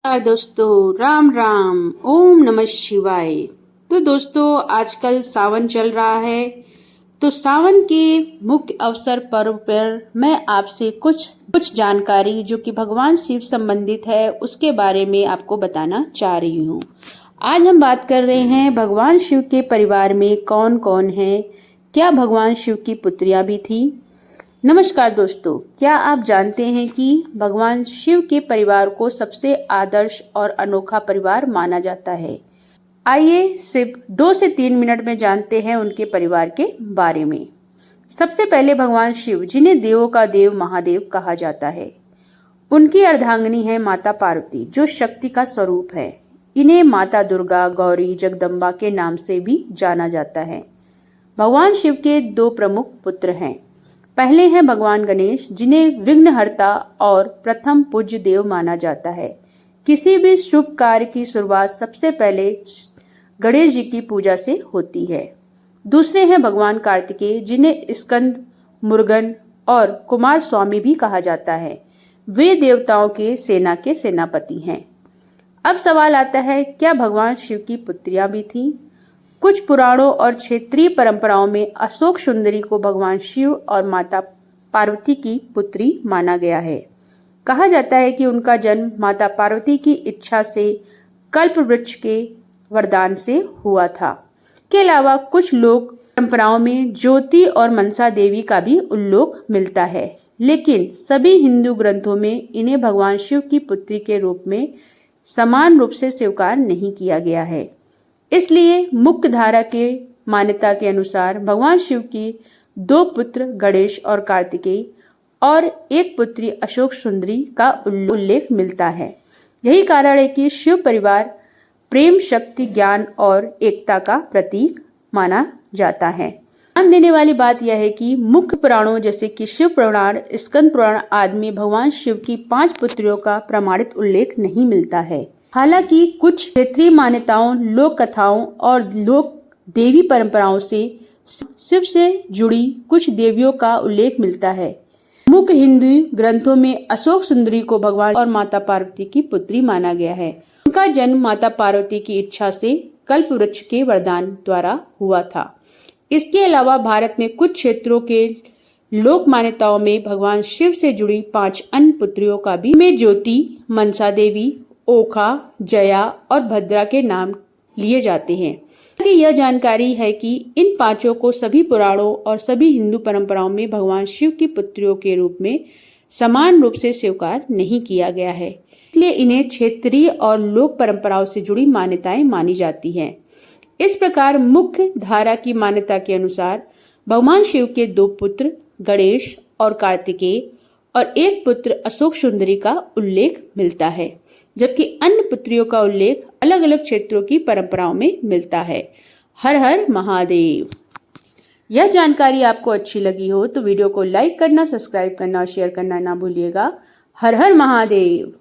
नमस्कार दोस्तों, राम राम, ओम नमः शिवाय। तो दोस्तों, आजकल सावन चल रहा है। तो सावन के मुख्य अवसर पर्व पर मैं आपसे कुछ जानकारी जो कि भगवान शिव संबंधित है उसके बारे में आपको बताना चाह रही हूँ। आज हम बात कर रहे हैं भगवान शिव के परिवार में कौन कौन है। क्या भगवान शिव की पुत्रियां भी थी? नमस्कार दोस्तों, क्या आप जानते हैं कि भगवान शिव के परिवार को सबसे आदर्श और अनोखा परिवार माना जाता है। आइए सिर्फ 2 से 3 मिनट में जानते हैं उनके परिवार के बारे में। सबसे पहले भगवान शिव, जिन्हें देवों का देव महादेव कहा जाता है। उनकी अर्धांगिनी है माता पार्वती, जो शक्ति का स्वरूप है। इन्हें माता दुर्गा, गौरी, जगदम्बा के नाम से भी जाना जाता है। भगवान शिव के 2 प्रमुख पुत्र हैं। पहले हैं भगवान गणेश, जिन्हें विघ्नहर्ता और प्रथम पूज्य देव माना जाता है। किसी भी शुभ कार्य की शुरुआत सबसे पहले गणेश जी की पूजा से होती है। दूसरे हैं भगवान कार्तिकेय, जिन्हें स्कंद, मुरुगन और कुमार स्वामी भी कहा जाता है। वे देवताओं के सेनापति हैं। अब सवाल आता है, क्या भगवान शिव की पुत्रियां भी थीं? कुछ पुराणों और क्षेत्रीय परंपराओं में अशोक सुंदरी को भगवान शिव और माता पार्वती की पुत्री माना गया है। कहा जाता है कि उनका जन्म माता पार्वती की इच्छा से कल्प वृक्ष के वरदान से हुआ था। के अलावा कुछ लोक परंपराओं में ज्योति और मनसा देवी का भी उल्लेख मिलता है, लेकिन सभी हिंदू ग्रंथों में इन्हें भगवान शिव की पुत्री के रूप में समान रूप से स्वीकार नहीं किया गया है। इसलिए मुख्य धारा के मान्यता के अनुसार भगवान शिव की 2 पुत्र गणेश और कार्तिकेय और 1 पुत्री अशोक सुंदरी का उल्लेख मिलता है। यही कारण है कि शिव परिवार प्रेम, शक्ति, ज्ञान और एकता का प्रतीक माना जाता है। ध्यान देने वाली बात यह है कि मुख्य पुराणों जैसे कि शिव पुराण, स्कंद पुराण आदि में भगवान शिव की 5 पुत्रियों का प्रमाणित उल्लेख नहीं मिलता है। हालांकि कुछ क्षेत्रीय मान्यताओं, लोक कथाओं और लोक देवी परंपराओं से शिव से जुड़ी कुछ देवियों का उल्लेख मिलता है। मुख्य हिंदू ग्रंथों में अशोक सुंदरी को भगवान और माता पार्वती की पुत्री माना गया है। उनका जन्म माता पार्वती की इच्छा से कल्प वृक्ष के वरदान द्वारा हुआ था। इसके अलावा भारत में कुछ क्षेत्रों के लोक मान्यताओं में भगवान शिव से जुड़ी 5 अन्य पुत्रियों का भी में ज्योति, मनसा देवी, ओखा, जया और भद्रा के नाम लिए जाते हैं। यह जानकारी है कि इन 5 को सभी पुराणों और सभी हिंदू परंपराओं में भगवान शिव की पुत्रियों के रूप में समान रूप से स्वीकार नहीं किया गया है। इसलिए इन्हें क्षेत्रीय और लोक परंपराओं से जुड़ी मान्यताएं मानी जाती हैं। इस प्रकार मुख्य धारा की मान्यता के अनुसार भगवान शिव के 2 पुत्र गणेश और कार्तिकेय और 1 पुत्र अशोक सुंदरी का उल्लेख मिलता है, जबकि अन्य पुत्रियों का उल्लेख अलग अलग क्षेत्रों की परंपराओं में मिलता है। हर हर महादेव। यह जानकारी आपको अच्छी लगी हो तो वीडियो को लाइक करना, सब्सक्राइब करना और शेयर करना ना भूलिएगा। हर हर महादेव।